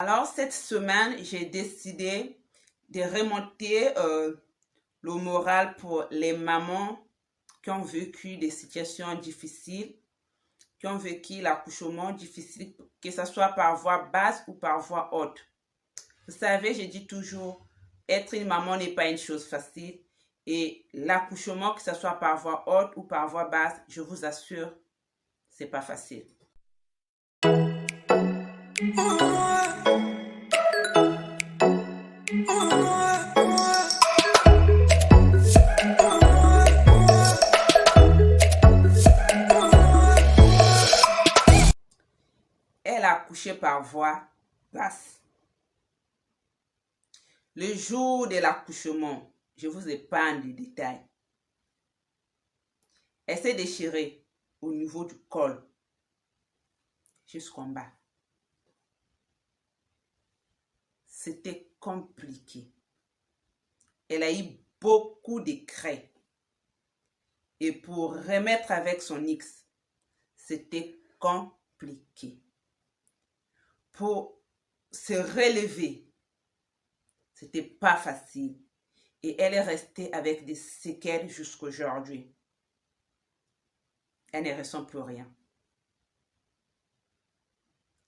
Alors, cette semaine, j'ai décidé de remonter le moral pour les mamans qui ont vécu des situations difficiles, qui ont vécu l'accouchement difficile, que ce soit par voie basse ou par voie haute. Vous savez, je dis toujours, être une maman n'est pas une chose facile. Et l'accouchement, que ce soit par voie haute ou par voie basse, je vous assure, c'est pas facile. Elle a accouché par voie basse. Le jour de l'accouchement, je vous épargne les détails. Elle s'est déchirée au niveau du col jusqu'en bas. C'était compliqué. Elle a eu beaucoup de craies. Et pour remettre avec son X, c'était compliqué. Pour se relever, c'était pas facile. Et elle est restée avec des séquelles jusqu'à aujourd'hui. Elle ne ressent plus rien.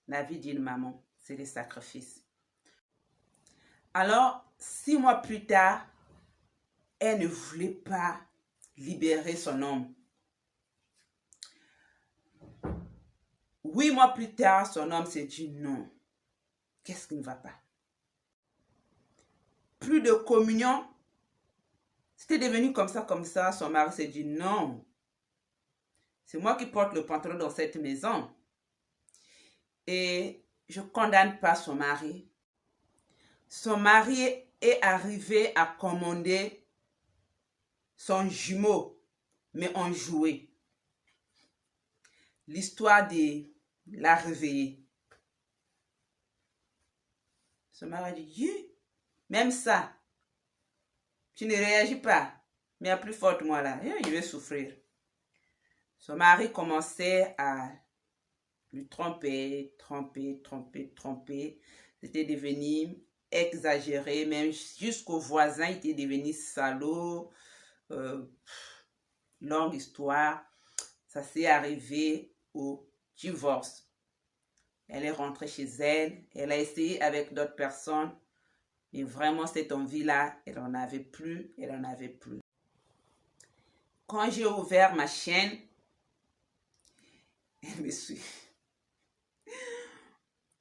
La vie d'une maman, c'est des sacrifices. Alors, 6 mois plus tard, elle ne voulait pas libérer son homme. 8 mois plus tard, son homme s'est dit non. Qu'est-ce qui ne va pas? Plus de communion. C'était devenu comme ça. Son mari s'est dit non. C'est moi qui porte le pantalon dans cette maison. Et je ne condamne pas son mari. Son mari est arrivé à commander son jumeau, mais en jouet. L'histoire de la réveiller. Son mari a dit, même ça, tu ne réagis pas, mais à plus forte moi là, je vais souffrir. Son mari commençait à lui tromper. C'était devenu exagéré, même jusqu'au voisin, il était devenu salaud. Longue histoire, ça s'est arrivé au divorce. Elle est rentrée chez elle, elle a essayé avec d'autres personnes, mais vraiment cette envie-là, elle n'en avait plus. Quand j'ai ouvert ma chaîne, elle me suit.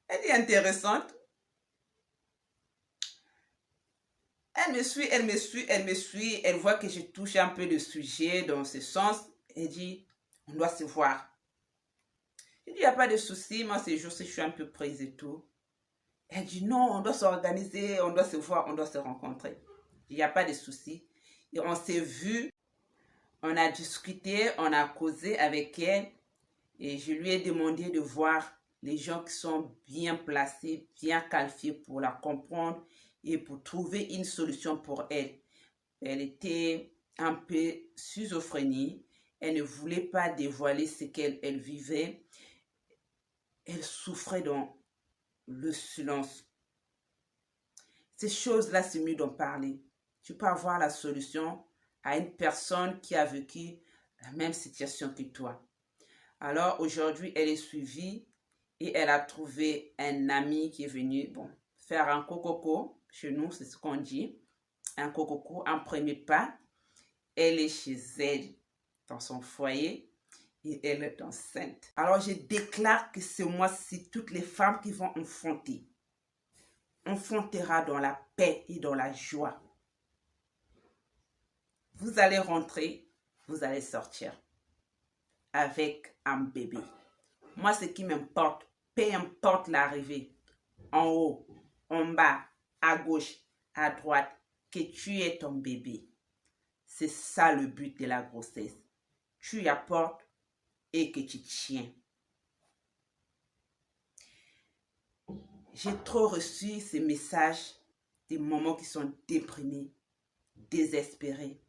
Elle est intéressante. Elle me suit. Elle voit que je touche un peu le sujet dans ce sens. Elle dit, on doit se voir. Je dis, il n'y a pas de souci. Moi, ces jours-ci, je suis un peu prise et tout. Elle dit, non, on doit s'organiser, on doit se voir, on doit se rencontrer. Il n'y a pas de souci. Et on s'est vu, on a discuté, on a causé avec elle. Et je lui ai demandé de voir les gens qui sont bien placés, bien qualifiés pour la comprendre et pour trouver une solution pour elle. Elle était un peu schizophrénie. Elle ne voulait pas dévoiler ce qu'elle vivait. Elle souffrait dans le silence. Ces choses-là, c'est mieux d'en parler. Tu peux avoir la solution à une personne qui a vécu la même situation que toi. Alors aujourd'hui, elle est suivie et elle a trouvé un ami qui est venu faire un cococo. Chez nous, c'est ce qu'on dit. Un cococo, un premier pas. Elle est chez elle, dans son foyer, et elle est enceinte. Alors je déclare que ce mois-ci, toutes les femmes qui vont enfanter, enfantera dans la paix et dans la joie. Vous allez rentrer, vous allez sortir avec un bébé. Moi, ce qui m'importe, peu importe l'arrivée, en haut, en bas, à gauche, à droite, que tu aies ton bébé. C'est ça le but de la grossesse. Tu y apportes et que tu tiens. J'ai trop reçu ces messages des mamans qui sont déprimées, désespérées,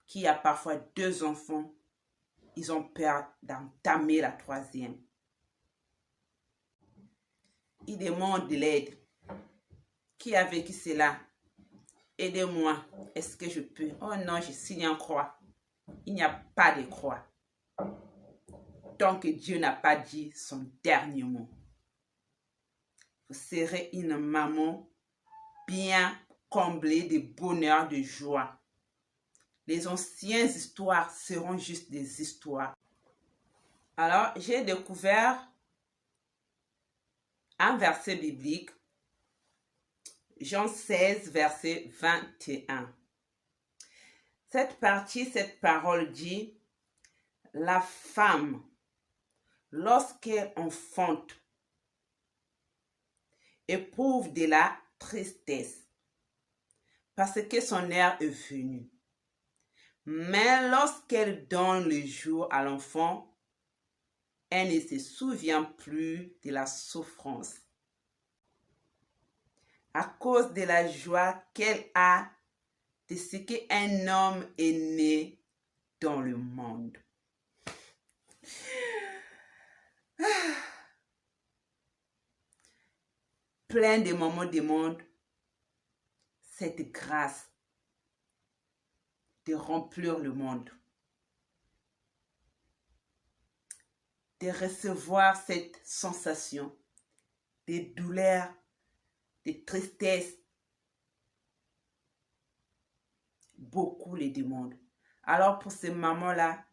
qui a parfois 2 enfants, ils ont peur d'entamer la 3e. il demande de l'aide. Qui a vécu cela? Aidez-moi. Est-ce que je peux? Oh non, je signe en croix. Il n'y a pas de croix. Tant que Dieu n'a pas dit son dernier mot. Vous serez une maman bien comblée de bonheur, de joie. Les anciennes histoires seront juste des histoires. Alors, j'ai découvert un verset biblique, Jean 16, verset 21. Cette parole dit, la femme, lorsqu'elle enfante, éprouve de la tristesse parce que son heure est venue. Mais lorsqu'elle donne le jour à l'enfant, elle ne se souvient plus de la souffrance à cause de la joie qu'elle a de ce qu'un homme est né dans le monde. Plein de moments demandent cette grâce de remplir le monde, de recevoir cette sensation de douleur, de tristesse. Beaucoup les demandent. Alors pour ces mamans-là,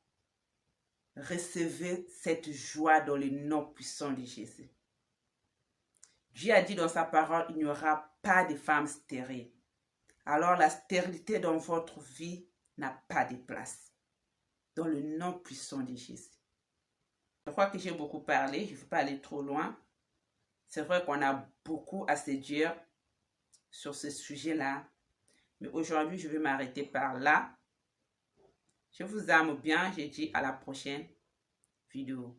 recevez cette joie dans le nom puissant de Jésus. Dieu a dit dans sa parole, il n'y aura pas de femme stérile. Alors la stérilité dans votre vie n'a pas de place. Dans le nom puissant de Jésus. Je crois que j'ai beaucoup parlé, je ne veux pas aller trop loin. C'est vrai qu'on a beaucoup à se dire sur ce sujet-là. Mais aujourd'hui, je vais m'arrêter par là. Je vous aime bien. Je dis à la prochaine vidéo.